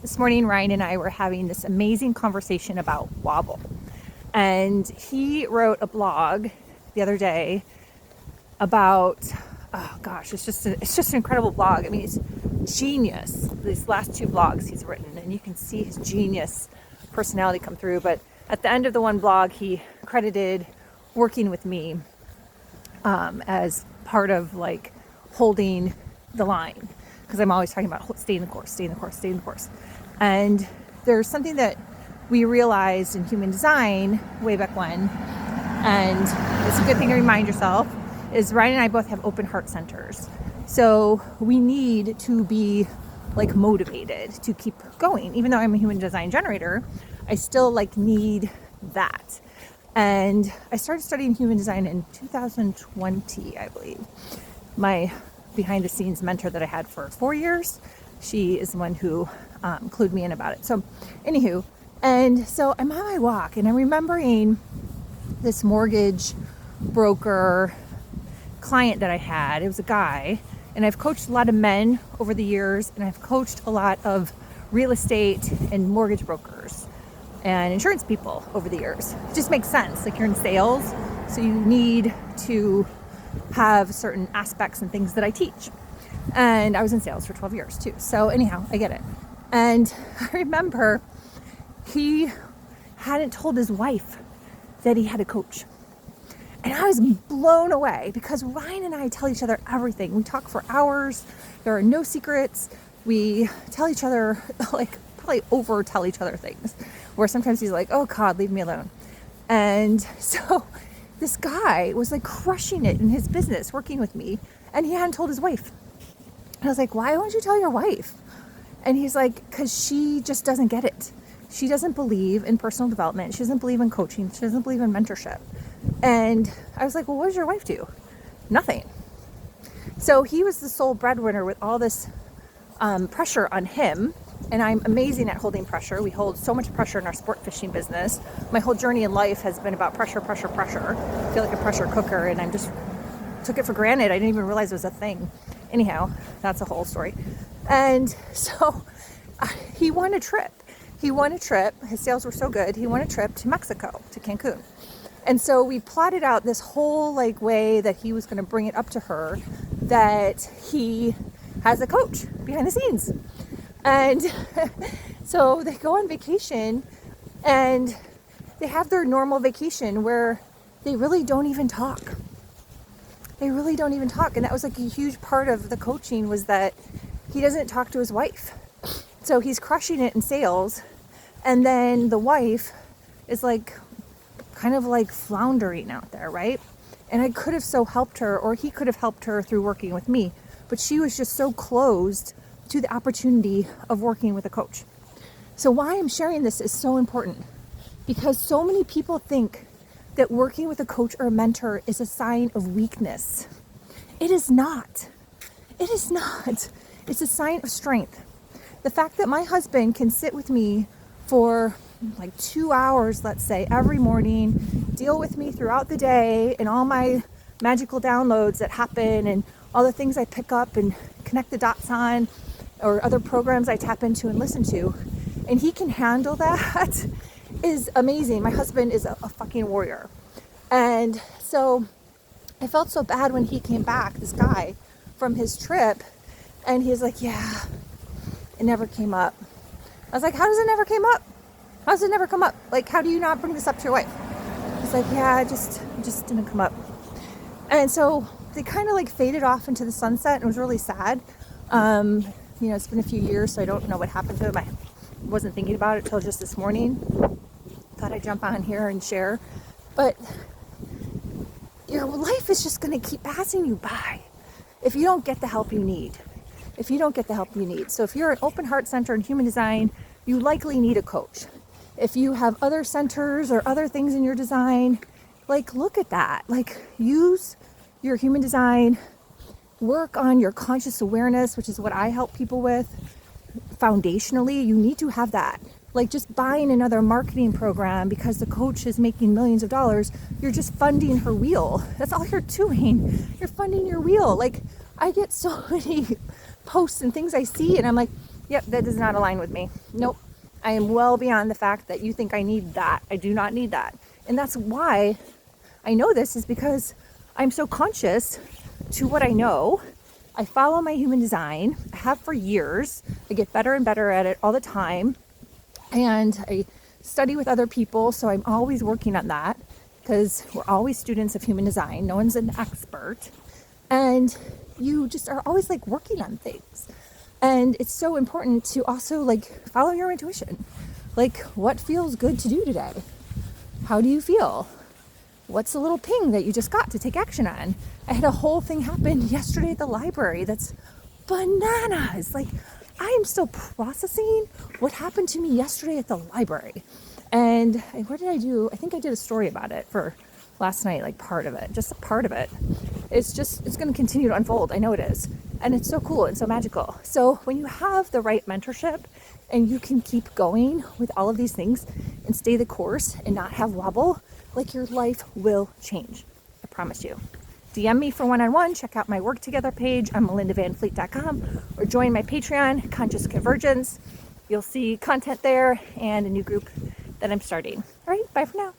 This morning, Ryan and I were having this amazing conversation about Wobble. And he wrote a blog the other day about, oh gosh, it's just an incredible blog. I mean, it's genius. These last two blogs he's written, and you can see his genius personality come through. But at the end of the one blog, he credited working with me as part of like holding the line, because I'm always talking about stay in the course, stay in the course, stay in the course. And there's something that we realized in human design way back when, and it's a good thing to remind yourself, is Ryan and I both have open heart centers. So we need to be like motivated to keep going. Even though I'm a human design generator, I still like need that. And I started studying human design in 2020, I believe. My behind the scenes mentor that I had for 4 years, she is the one who clued me in about it. So anywho, and so I'm on my walk and I'm remembering this mortgage broker client that I had. It was a guy, and I've coached a lot of men over the years, and I've coached a lot of real estate and mortgage brokers and insurance people over the years. It just makes sense. Like, you're in sales, so you need to have certain aspects and things that I teach. And I was in sales for 12 years too. So anyhow, I get it. And I remember he hadn't told his wife that he had a coach. And I was blown away, because Ryan and I tell each other everything. We talk for hours. There are no secrets. We tell each other, like, probably over tell each other things, where sometimes he's like, oh God, leave me alone. And so this guy was like crushing it in his business working with me, and he hadn't told his wife. And I was like, why won't you tell your wife? And he's like, because she just doesn't get it. She doesn't believe in personal development. She doesn't believe in coaching. She doesn't believe in mentorship. And I was like, well, what does your wife do? Nothing. So he was the sole breadwinner with all this pressure on him. And I'm amazing at holding pressure. We hold so much pressure in our sport fishing business. My whole journey in life has been about pressure, pressure, pressure. I feel like a pressure cooker, and I'm just took it for granted. I didn't even realize it was a thing. Anyhow, that's a whole story. And so he won a trip. His sales were so good. He won a trip to Mexico, to Cancun. And so we plotted out this whole like way that he was going to bring it up to her that he has a coach behind the scenes. And so they go on vacation, and they have their normal vacation where they really don't even talk. And that was like a huge part of the coaching, was that he doesn't talk to his wife. So he's crushing it in sales, and then the wife is like kind of like floundering out there, right? And I could have so helped her, or he could have helped her through working with me, but she was just so closed to the opportunity of working with a coach. So why I'm sharing this is so important, because so many people think that working with a coach or a mentor is a sign of weakness. It is not. It's a sign of strength. The fact that my husband can sit with me for like 2 hours, let's say, every morning, deal with me throughout the day and all my magical downloads that happen and all the things I pick up and connect the dots on, or other programs I tap into and listen to, and he can handle that is amazing. My husband is a fucking warrior. And so I felt so bad when he came back, this guy, from his trip, and he's like, yeah, it never came up. I was like, how does it never came up? How does it never come up? Like, how do you not bring this up to your wife? He's like, yeah, it just didn't come up. And so they kind of like faded off into the sunset, and it was really sad. It's been a few years, so I don't know what happened to him. I wasn't thinking about it till just this morning. Thought I'd jump on here and share. But your life is just going to keep passing you by if you don't get the help you need. So if you're an open heart center in human design, you likely need a coach. If you have other centers or other things in your design, like, look at that. Like, use your human design, work on your conscious awareness, which is what I help people with. Foundationally, you need to have that. Like, just buying another marketing program because the coach is making millions of dollars, you're just funding her wheel. That's all you're doing. You're funding your wheel. Like, I get so many posts and things I see, and I'm like, Yep, that does not align with me. Nope. I am well beyond the fact that you think I need that. I do not need that. And that's why I know this, is because I'm so conscious to what I know. I follow my human design. I have for years. I get better and better at it all the time. And I study with other people, so I'm always working on that, because we're always students of human design. No one's an expert. And you just are always like working on things. And it's so important to also like follow your intuition. Like, what feels good to do today? How do you feel? What's the little ping that you just got to take action on? I had a whole thing happen yesterday at the library that's bananas. Like, I am still processing what happened to me yesterday at the library. And what did I do? I think I did a story about it for last night, like part of it, just a part of it. It's going to continue to unfold. I know it is. And it's so cool and so magical. So when you have the right mentorship and you can keep going with all of these things and stay the course and not have wobble, like, your life will change. I promise you. DM me for one-on-one. Check out my Work Together page on melindavanfleet.com, or join my Patreon, Conscious Convergence. You'll see content there and a new group that I'm starting. All right, bye for now.